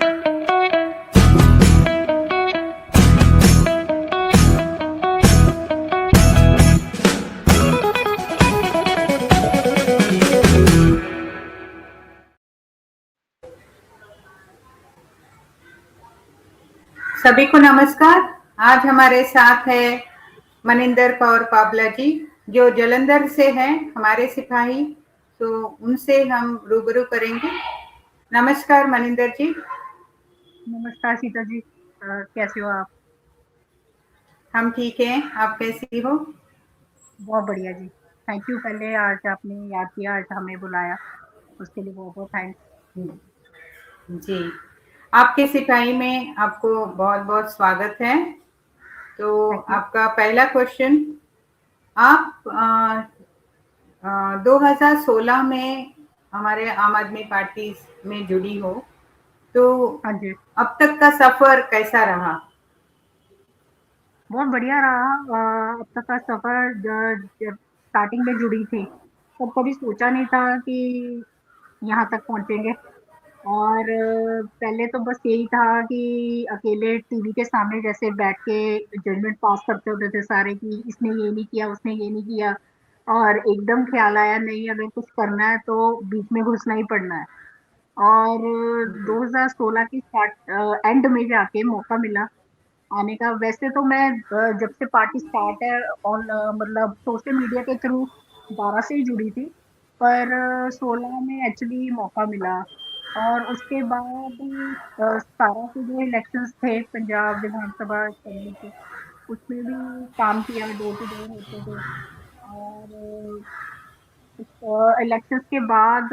सभी को नमस्कार। आज हमारे साथ है मनिंदर कौर पाबला जी, जो जलंधर से हैं, हमारे सिपाही। तो उनसे हम रूबरू करेंगे। नमस्कार मनिंदर जी। नमस्कार सीता जी। कैसे हो आप? हम ठीक हैं, आप कैसी हो? बहुत बढ़िया जी। थैंक यू, पहले आज आपने याद किया, आज हमें बुलाया, उसके लिए बहुत बहुत थैंक्स। जी, आपके सिपाही में आपको बहुत बहुत स्वागत है। तो थैंक यू। आपका पहला क्वेश्चन, आप 2016 में हमारे आम आदमी पार्टी में जुड़ी हो, तो हाँ जी, अब तक का सफर कैसा रहा? बहुत बढ़िया रहा। अब तक का सफ़र जब स्टार्टिंग में जुड़ी थी, तब कभी सोचा नहीं था कि यहाँ तक पहुँचेंगे। और पहले तो बस यही था कि अकेले टीवी के सामने जैसे बैठ के जजमेंट पास करते होते थे सारे कि इसने ये नहीं किया, उसने ये नहीं किया। और एकदम ख़्याल आया नहीं, अगर कुछ करना है तो बीच में घुसना ही पड़ना है। और जी, 2016 की एंड में जाके मौका मिला आने का। वैसे तो मैं जब से पार्टी स्टार्ट है मतलब सोशल मीडिया के थ्रू 12 से ही जुड़ी थी, पर 16 में एक्चुअली मौका मिला। और उसके बाद 17 के जो इलेक्शंस थे पंजाब विधानसभा असेंबली के, उसमें भी काम किया, डोर टू डोर होते थे। और इलेक्शंस के बाद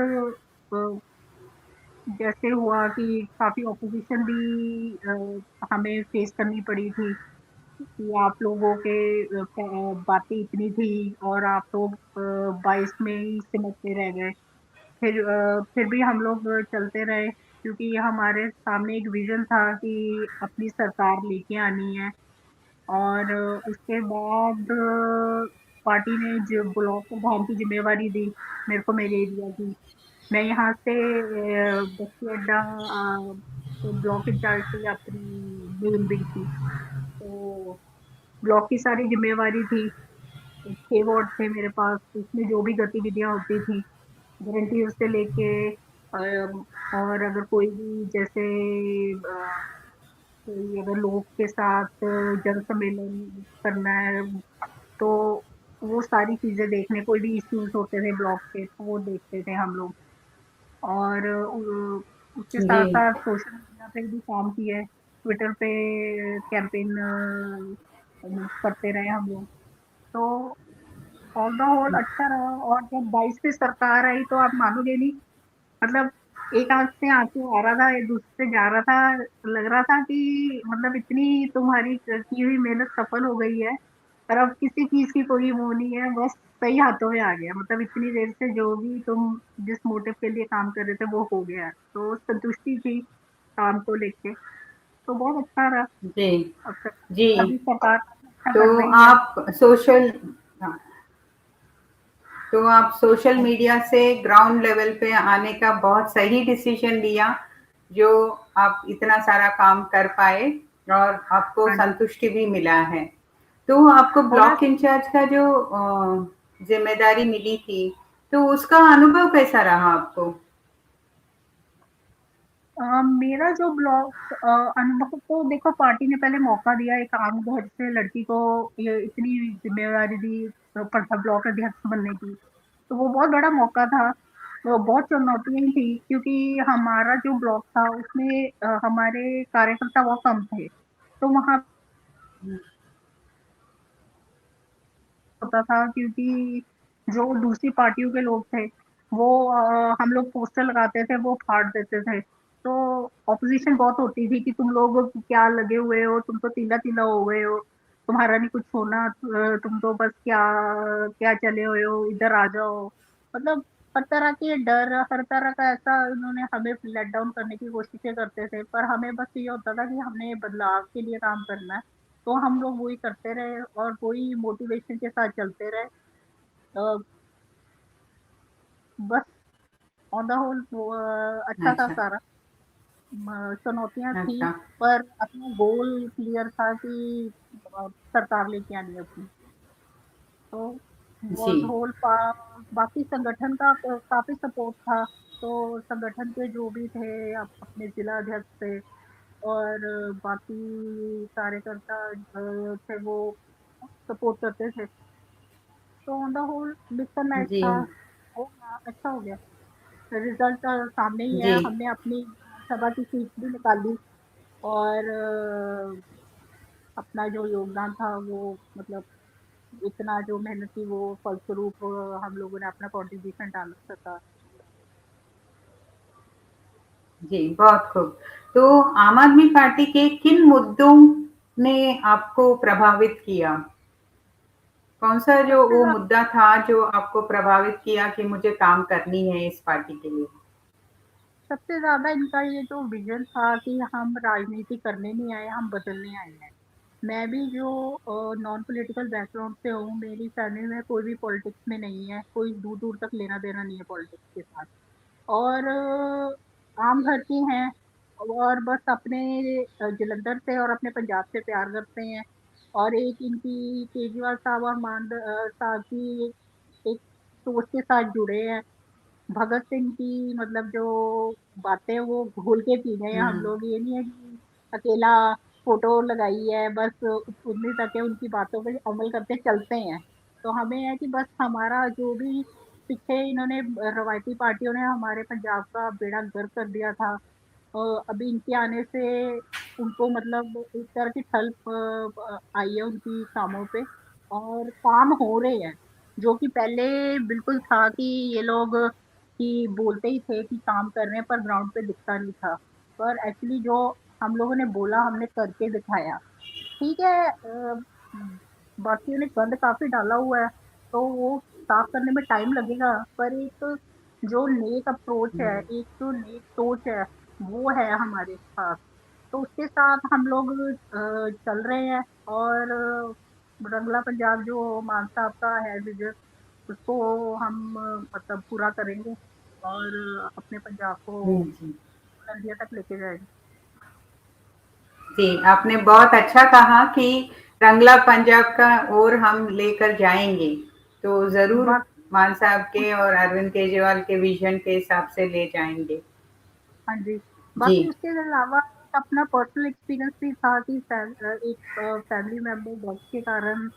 जैसे हुआ कि काफ़ी ऑपोज़िशन भी हमें फ़ेस करनी पड़ी थी कि आप लोगों के बातें इतनी थी और आप लोग 22 में ही सिमट के रह गए। फिर भी हम लोग चलते रहे, क्योंकि हमारे सामने एक विज़न था कि अपनी सरकार लेके आनी है। और उसके बाद पार्टी ने जो ब्लॉक प्रधान की ज़िम्मेवारी दी, मेरे को मेरे एरिया की। मैं यहाँ से बस्ती अड्डा तो ब्लॉक इंचार्ज थी अपनी मेन बिग थी। तो ब्लॉक की सारी जिम्मेवारी थी। 6 वार्ड थे मेरे पास, उसमें जो भी गतिविधियां होती थी, गारंटी से लेके और अगर कोई भी जैसे कोई अगर लोग के साथ जन सम्मेलन करना है, तो वो सारी चीजें देखने, कोई भी इश्यूज होते थे ब्लॉक के तो वो देखते थे हम लोग। और उसके जी, साथ-साथ सोशल मीडिया पे भी काम किया है। ट्विटर पे कैंपेन करते रहे हम लोग। तो ऑन द होल अच्छा रहा। और जब 22 पे सरकार आई तो आप मानोगे नहीं, मतलब एक आँख से आँसू आ रहा था, एक दूसरे से जा रहा था। लग रहा था कि मतलब इतनी तुम्हारी की हुई मेहनत सफल हो गई है, और अब किसी चीज़ की कोई वो नहीं है, बस सही हाथों में आ गया। मतलब इतनी देर से जो भी तुम जिस मोटिव के लिए काम कर रहे थे, वो हो गया। तो संतुष्टि थी काम को लेके, तो बहुत अच्छा रहा जी, अब तक। जी। अभी सरकार काफ़ी अच्छा तो कर रही है। आप सोशल हाँ, तो आप सोशल हाँ, मीडिया से ग्राउंड लेवल पे आने का बहुत सही डिसीजन लिया, जो आप इतना सारा काम कर पाए और आपको हाँ जी। संतुष्टि भी मिला है। तो आपको और ब्लॉक इंचार्ज का जो जिम्मेदारी मिली थी, तो उसका अनुभव कैसा रहा आपको? मेरा जो ब्लॉग अनुभव, तो देखो पार्टी ने पहले मौका दिया एक आम घर से लड़की को, ये इतनी जिम्मेवारी दी ब्लॉक अध्यक्ष बनने की। तो वो बहुत बड़ा मौका था। तो बहुत चुनौतियां थी, क्योंकि हमारा जो ब्लॉक था उसमें हमारे कार्यकर्ता बहुत कम थे। तो वहाँ होता था, क्योंकि जो दूसरी पार्टियों के लोग थे वो हम लोग पोस्टर लगाते थे, वो फाड़ देते थे। तो ऑपोजिशन बहुत होती थी कि तुम लोग क्या लगे हुए हो, तुम तो तीला तीला हो गए हो, तुम्हारा नहीं कुछ होना, तुम तो बस क्या क्या चले हुए हो, इधर आ जाओ। मतलब हर तरह के डर, हर तरह का ऐसा उन्होंने हमें लेट डाउन करने की कोशिशें करते थे, पर हमें बस ये होता था कि हमने बदलाव के लिए काम करना है। तो हम लोग वही करते रहे और वही मोटिवेशन के साथ चलते रहे। अ, बस ऑन द होल वो अच्छा था अच्छा। सारा। चुनौतियाँ थी, अच्छा। पर अपना गोल क्लियर था कि सरकार लेके आनी है अपनी। तो जी। वाज़ होल पा बाकी संगठन का काफ़ी सपोर्ट था, तो संगठन के जो भी थे अपने जिला अध्यक्ष थे और बाकी कार्यकर्ता थे वो सपोर्ट करते थे। तो on the whole mission nice जी। था, हो गया, अच्छा हो गया। रिज़ल्ट सामने ही है, जी। हमने अपनी विधानसभा की सीट भी निकाली और अपना जो योगदान था वो मतलब इतना जो मेहनत थी वो फलस्वरूप हम लोगों ने अपना कॉन्ट्रिब्यूशन डाल सका। जी, बहुत खूब। तो आम आदमी पार्टी के किन मुद्दों ने आपको प्रभावित किया? कौन-सा जो सबसे वो ज़्यादा मुद्दा था जो आपको प्रभावित किया कि मुझे काम करनी है इस पार्टी के लिए? सबसे ज़्यादा इनका ये जो विज़न था कि हम राजनीति करने नहीं आए, हम बदलने आए हैं। मैं भी जो नॉन पॉलिटिकल बैकग्राउंड से हूँ, मेरी फैमिली में कोई भी पॉलिटिक्स में नहीं है, कोई दूर-दूर तक लेना-देना नहीं है पॉलिटिक्स के साथ। और आम घर की हैं और बस अपने जलंधर से और अपने पंजाब से प्यार करते हैं और एक इनकी केजरीवाल साहब और साहब की एक सोच के साथ जुड़े हैं। भगत सिंह की मतलब जो बातें वो घोल के पी गए हैं हम हुँ। लोग, ये नहीं है कि अकेला फ़ोटो लगाई है, बस उतनी तक है उनकी बातों पे अमल करते चलते हैं। तो हमें है कि बस हमारा जो भी पीछे इन्होंने रवायती पार्टियों ने हमारे पंजाब का बेड़ा गर्क कर दिया था, अभी इनके आने से उनको मतलब एक तरह की ठल्प आई है उनकी कामों पे और काम हो रहे हैं। जो कि पहले बिल्कुल था कि ये लोग कि बोलते ही थे कि काम कर रहे हैं पर ग्राउंड पे दिखता नहीं था। पर एक्चुअली जो हम लोगों ने बोला हमने करके दिखाया। ठीक है बाकियों ने गंद काफ़ी डाला हुआ है, तो वो साफ करने में टाइम लगेगा, पर एक जो नेक अप्रोच है, हुँ। एक जो नेक सोच है, वो है हमारे पास। तो उसके साथ हम लोग चल रहे हैं और रंगला पंजाब जो मान साहब का है विज़न, उसको हम मतलब पूरा करेंगे और अपने पंजाब को हुँ, जी। बुलंदियों तक लेके जाएँगे। जी, आपने बहुत अच्छा कहा कि रंगला पंजाब का ओर हम लेकर जाएँगे। तो ज़रूर बाकी मान साहब के और अरविंद केजरीवाल के विज़न के हिसाब से ले जाएँगे। हाँ जी, जी। बाकी उसके अलावा एक अपना पर्सनल एक्सपीरियंस भी था कि एक फैमिली मेंबर ड्रग्स के कारण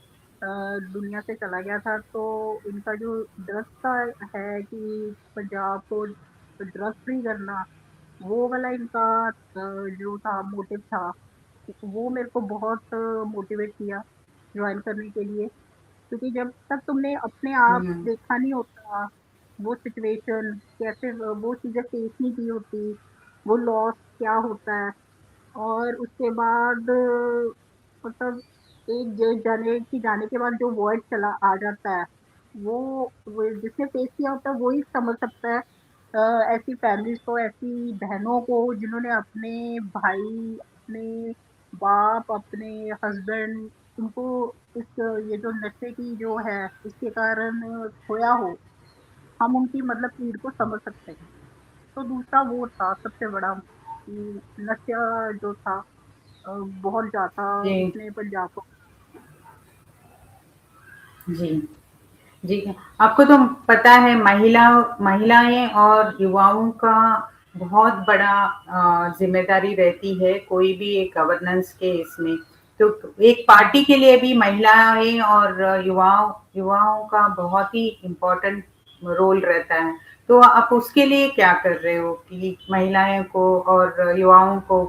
दुनिया से चला गया था, तो इनका जो ड्रग्स का है कि पंजाब को ड्रग्स फ्री करना, वो वाला इनका जो था मोटिव था, वो मेरे को बहुत मोटिवेट किया जॉइन करने के लिए। क्योंकि जब तक तुमने अपने आप हुँ। देखा नहीं होता, वो सिचुएशन कैसे वो चीज़ें फेस नहीं की होती, वो लॉस क्या होता है और उसके बाद मतलब एक जाने के बाद जो वर्ड चला आ जाता है, वो जिसने फेस किया होता है वो ही समझ सकता है। ऐसी फैमिलीज़ को, ऐसी बहनों को जिन्होंने अपने भाई, अपने बाप, अपने हस्बैंड उनको इस ये जो नशे की जो है इसके कारण खोया हो, हम उनकी मतलब पीड़ को समझ सकते हैं। तो दूसरा वो था सबसे बड़ा कि नशा जो था बहुत ज़्यादा जी, उसने पंजाब को जी। जी, आपको तो पता है महिलाएँ और युवाओं का बहुत बड़ा ज़िम्मेदारी रहती है कोई भी एक गवर्नेंस के इसमें। तो एक हाँ पार्टी जी। के लिए भी महिलाएँ और युवाओं युवाओं का बहुत ही इम्पोर्टेंट रोल रहता है। तो आप उसके लिए क्या कर रहे हो कि महिलाएँ को और युवाओं को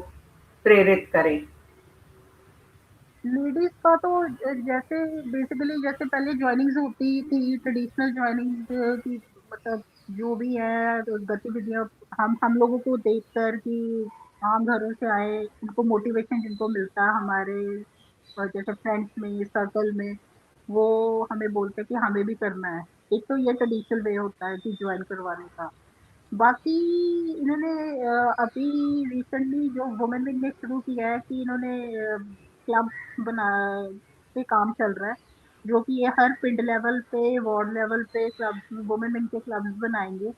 प्रेरित करें? लेडीज़ का तो जैसे बेसिकली जैसे पहले जॉइनिंग्स होती थी, ट्रेडिशनल जॉइनिंग्स की मतलब जो भी है तो गतिविधियाँ हम लोगों को देखकर कि आम घरों से आए, उनको मोटिवेशन जिनको मिलता है हमारे जैसे फ्रेंड्स में, सर्कल में, वो हमें बोलते हैं कि हमें भी करना है। एक तो ये ट्रेडिशनल वे होता है कि जॉइन करवाने का। बाकी इन्होंने अभी रिसेंटली जो वुमेन विंग ने शुरू किया है कि इन्होंने क्लब बना पे काम चल रहा है, जो कि ये हर पिंड लेवल पे, वार्ड लेवल पे क्लब वुमेन विंग के क्लब्स बनाएँगे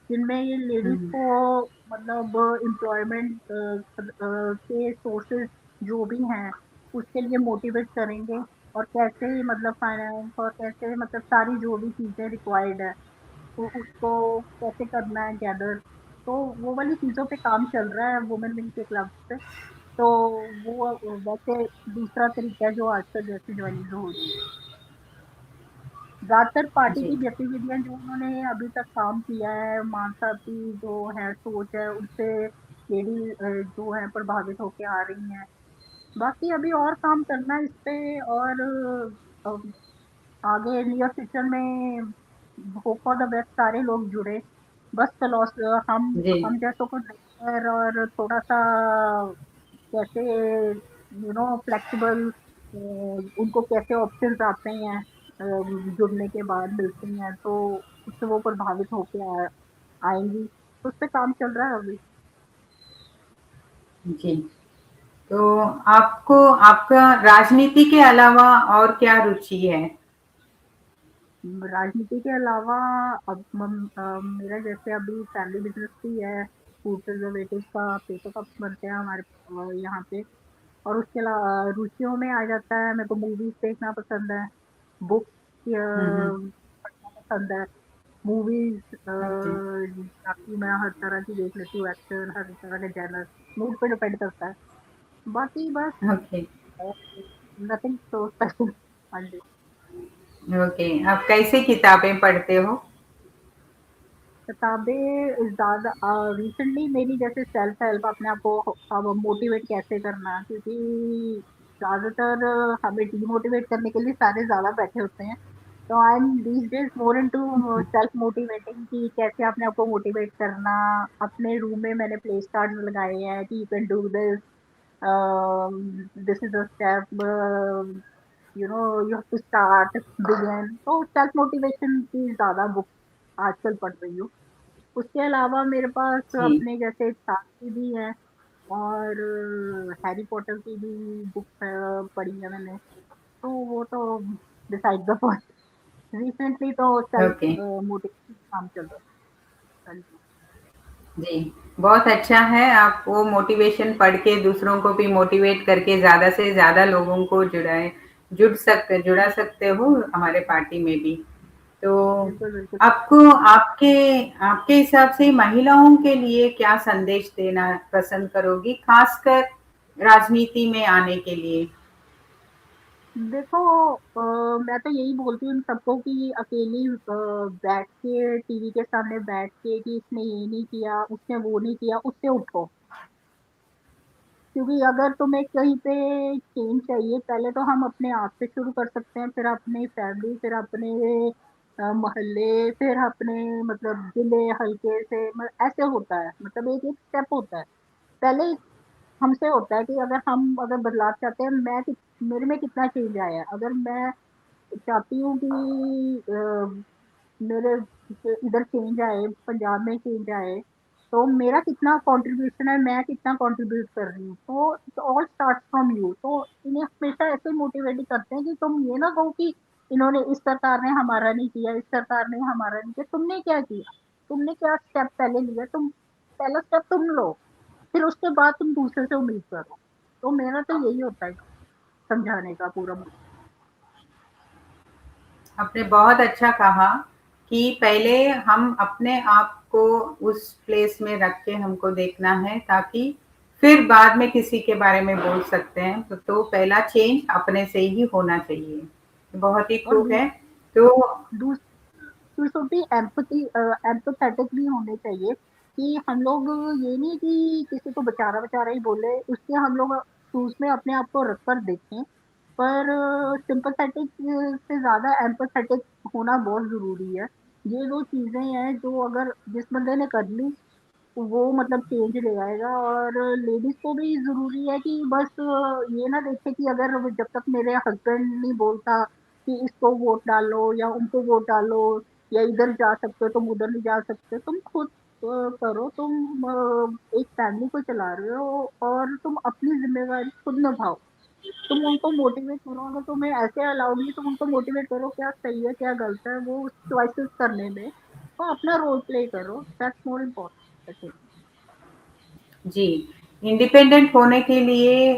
जिनमें ये लेडीज़ हम्म, को मतलब एम्प्लॉयमेंट के सोर्सेज़ जो भी हैं, उसके लिए मोटिवेट करेंगे और कैसे मतलब फाइनेंस और कैसे मतलब सारी जो भी चीज़ें रिक्वायर्ड है, तो उसको कैसे करना है गैदर। तो वो वाली चीज़ों पे काम चल रहा है वुमेन विंग के क्लब पे। तो वो वैसे दूसरा तरीका है जो आजकल जैसे ज्वाइनिंग हो रही है। ज़्यादातर पार्टी की जी गतिविधियाँ जो उन्होंने अभी तक काम किया है, मानसा की जो है सोच है, उससे लेडी जो है प्रभावित होके आ रही हैं। बाकी अभी और काम करना है इस पे और अ, आगे नियर फ्यूचर में होप फॉर द बेस्ट सारे लोग जुड़े। बस लॉस जी हम जैसों को देखकर और थोड़ा-सा कैसे फ्लेक्सिबल उनको कैसे ऑप्शंस आते हैं जुड़ने के बाद मिलते हैं तो उससे वो प्रभावित होके आएँगी। तो उस पे काम चल रहा है अभी। जी। तो आपको आपका राजनीति के अलावा और क्या रुचि है? राजनीति के अलावा अब मेरा जैसे अभी फैमिली बिज़नेस भी है, फूड प्रिजर्वेटिव्स का पेपर कप्स बनते हैं हमारे यहाँ पे और उसके रुचियों में आ जाता है मेरे को मूवीज़ देखना पसंद है, बुक्स हम्म, पढ़ना पसंद है, मूवीज़ ओके बाकी मैं हर तरह की देख लेती हूँ एक्शन, हर तरह के जॉनर, मूड पे डिपेंड करता है। बाकी बस ओके अ, नथिंग सो स्पेशल हाँ जी। ओके। आप कैसे किताबें पढ़ते हो? किताबें ज़्यादा रिसेंटली मेरी जैसे सेल्फ हेल्प अपने आप को अब मोटिवेट कैसे करना क्योंकि ज़्यादातर हमें डीमोटिवेट करने के लिए सारे ज़्यादा बैठे होते हैं। तो I am these days more into self motivating कि कैसे अपने आप को मोटिवेट करना। अपने रूम में मैंने प्ले कार्ड्स लगाए हैं कि you can do this, this is a step, you have to start, begin. तो सेल्फ मोटिवेशन की ज़्यादा बुक आजकल पढ़ रही हूँ। उसके अलावा मेरे पास जी अपने जैसे साथी भी हैं और हैरी पॉटर की भी बुक पढ़ी है मैंने। तो वो तो डिसाइड द पॉइंट रिसेंटली तो सेल्फ ओके मोटिवेशन काम चल रहा है। हाँ जी। जी, बहुत अच्छा है। आप वो मोटिवेशन पढ़ के दूसरों को भी मोटिवेट करके ज़्यादा से ज़्यादा लोगों को जुड़ा सकते हो हमारे पार्टी में भी। तो बिल्कुल बिल्कुल। आपको आपके आपके हिसाब से महिलाओं के लिए क्या संदेश देना पसंद करोगी, खासकर राजनीति में आने के लिए? देखो मैं तो यही बोलती हूँ इन सबको कि अकेली बैठ के टीवी के सामने बैठ के कि इसने ये नहीं किया उसने वो नहीं किया उससे उठो। क्योंकि अगर तुम्हें कहीं पे चेंज चाहिए पहले तो हम अपने आप से शुरू कर सकते हैं, फिर अपनी फैमिली, फिर अपने मोहल्ले, फिर अपने मतलब जिले हल्के से ऐसे होता है मतलब एक एक स्टेप होता है। पहले हमसे होता है कि अगर बदलाव चाहते हैं मेरे में कितना चेंज आया है। अगर मैं चाहती हूँ कि मेरे इधर चेंज आए, पंजाब में चेंज आए, तो मेरा कितना कंट्रीब्यूशन है, मैं कितना कंट्रीब्यूट कर रही हूँ। तो ऑल स्टार्ट फ्रॉम यू। तो इन्हें हमेशा ऐसे मोटिवेट करते हैं कि तुम ये ना कहो कि इन्होंने इस सरकार ने हमारा नहीं किया, इस सरकार ने हमारा नहीं किया। तुमने क्या किया? तुमने क्या स्टेप पहले लिया? तुम पहला स्टेप तुम लो, फिर उसके बाद तुम दूसरे से उम्मीद करो। तो मेरा तो यही होता है समझाने का पूरा। आपने बहुत अच्छा कहा कि पहले हम अपने आप को उस प्लेस में रख के हमको देखना है, ताकि फिर बाद में किसी के बारे में बोल सकते हैं। तो पहला चेंज अपने से ही होना चाहिए। बहुत ही और खूब है। तो we should be empathy empathetic भी होने चाहिए कि हम लोग ये नहीं कि किसी को बेचारा बेचारा ही बोले, उसके हम लोग शूज में अपने आप को रख कर देखें। पर सिंपैथेटिक से ज़्यादा एम्पैथेटिक होना बहुत ज़रूरी है। ये 2 चीज़ें हैं जो अगर जिस बंदे ने कर ली, वो मतलब चेंज ले आएगा। और लेडीज़ को भी ज़रूरी है कि बस ये ना देखे कि अगर जब तक मेरे हस्बैंड नहीं बोलता कि इसको वोट डालो या उनको वोट डालो या इधर जा सकते हो तुम उधर नहीं जा सकते। तुम खुद करो। तुम एक फैमिली को चला रहे हो और तुम अपनी ज़िम्मेदारी खुद निभाओ। तुम उनको मोटिवेट करो, अगर तुम्हें ऐसे अलाउड नहीं तुम उनको मोटिवेट करो क्या सही है क्या गलत है वो चॉइसेस करने में। तो अपना रोल प्ले करो, दैट्स मोर इम्पोर्टेंट। जी, इंडिपेंडेंट होने के लिए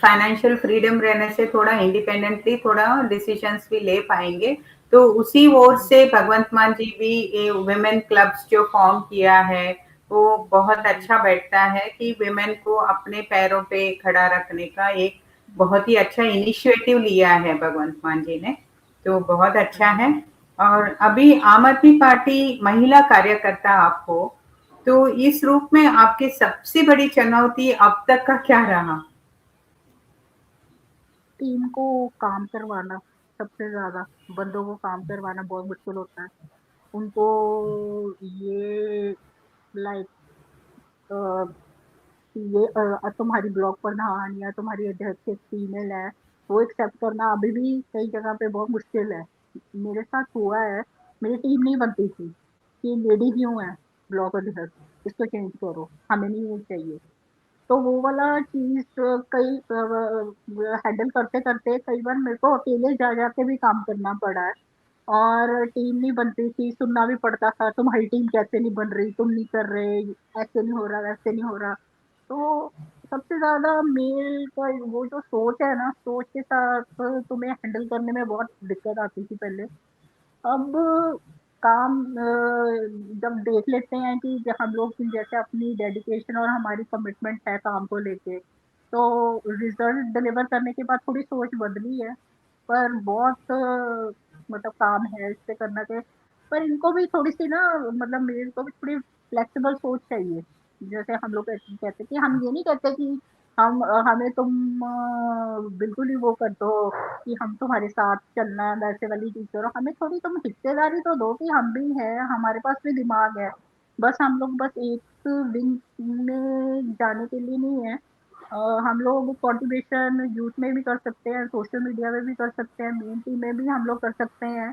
फाइनेंशियल फ्रीडम रहने से थोड़ा इंडिपेंडेंटली थोड़ा डिसीजंस भी ले पाएंगे। तो उसी ओर से भगवंत मान जी भी ये वुमेन क्लब्स जो फॉर्म किया है वो बहुत अच्छा बैठता है कि वुमेन को अपने पैरों पे खड़ा रखने का एक बहुत ही अच्छा इनिशिएटिव लिया है भगवंत मान जी ने, तो बहुत अच्छा है। और अभी आम आदमी पार्टी महिला कार्यकर्ता आप हो, तो इस रूप में आपकी सबसे बड़ी चुनौती अब तक का क्या रहा? टीम को काम करवाना, सबसे ज़्यादा बंदों को काम करवाना बहुत मुश्किल होता है। उनको ये लाइक तुम्हारी ब्लॉक प्रधान या तुम्हारी अध्यक्ष एक फीमेल है, वो एक्सेप्ट करना अभी भी कई जगह पे बहुत मुश्किल है। मेरे साथ हुआ है, मेरी टीम नहीं बनती थी कि लेडी क्यों है ब्लॉक अध्यक्ष, इसको चेंज करो, हमें नहीं वो चाहिए। तो वो वाला चीज़ कई हैंडल करते-करते कई बार मेरे को अकेले जा के भी काम करना पड़ा है। और टीम नहीं बनती थी, सुनना भी पड़ता था, तुम्हारी टीम कैसे नहीं बन रही, तुम नहीं कर रहे, ऐसे नहीं हो रहा, वैसे नहीं हो रहा। तो सबसे ज़्यादा मेल का वो जो सोच है ना, सोच के साथ तुम्हें हैंडल करने में बहुत दिक्कत आती थी पहले। अब काम जब देख लेते हैं कि हम लोग की जैसे अपनी डेडिकेशन और हमारी कमिटमेंट है काम को लेके, तो रिजल्ट डिलीवर करने के बाद थोड़ी सोच बदली है। पर बहुत मतलब काम है इससे करना के, पर इनको भी थोड़ी सी ना, मतलब मेरे को भी थोड़ी फ्लेक्सिबल सोच चाहिए। जैसे हम लोग कहते कि हम ये नहीं कहते कि हमें तुम बिल्कुल ही वो कर दो कि हम तुम्हारे साथ चलना है, वैसे वाली चीज़ करो। हमें थोड़ी तुम हिस्सेदारी तो दो कि हम भी हैं, हमारे पास भी दिमाग है। बस हम लोग बस एक विंग में जाने के लिए नहीं है। हम लोग कॉन्ट्रिब्यूशन यूथ में भी कर सकते हैं, सोशल मीडिया में भी कर सकते हैं, मेन टीम में भी हम लोग कर सकते हैं।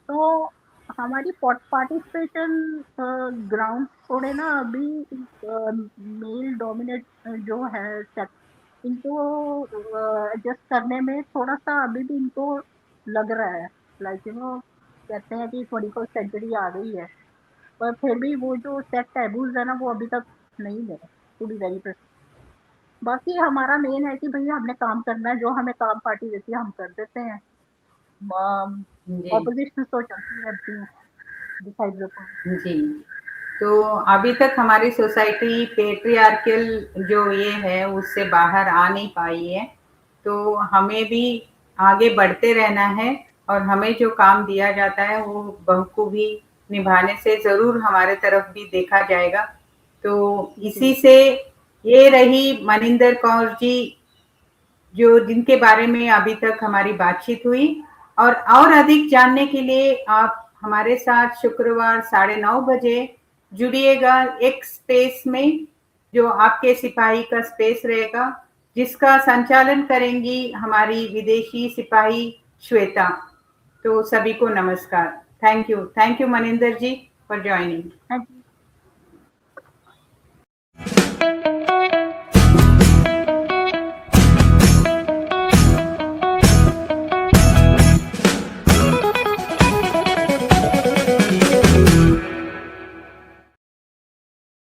तो हमारी पार्टिसिपेशन ग्राउंड थोड़े ना अभी मेल डोमिनेट जो है सेक्ट, इनको एडजस्ट करने में थोड़ा सा अभी भी इनको लग रहा है, लाइक कहते हैं कि 21st सेंचुरी आ गई है, पर फिर भी वो जो सेट टैबूज है ना वो अभी तक नहीं है, टू बी वेरी प्रेस। बाकी हमारा मेन है कि भैया हमने काम करना है, जो हमें काम पार्टी देती है हम कर देते हैं। जी, ऑपोजिशन तो चलती रहती है, डिसाइड अपॉन। जी। तो अभी तक हमारी सोसाइटी पेट्रियार्कल जो ये है उससे बाहर आ नहीं पाई है, तो हमें भी आगे बढ़ते रहना है और हमें जो काम दिया जाता है वो बखूबी निभाने से ज़रूर हमारे तरफ भी देखा जाएगा। तो जी इसी से ये रही मनिंदर कौर जी, जो जिनके बारे में अभी तक हमारी बातचीत हुई। और अधिक जानने के लिए आप हमारे साथ शुक्रवार 9:30 बजे जुड़िएगा एक स्पेस में, जो आपके सिपाही का स्पेस रहेगा, जिसका संचालन करेंगी हमारी विदेशी सिपाही श्वेता। तो सभी को नमस्कार। Thank you Maninder ji for joining.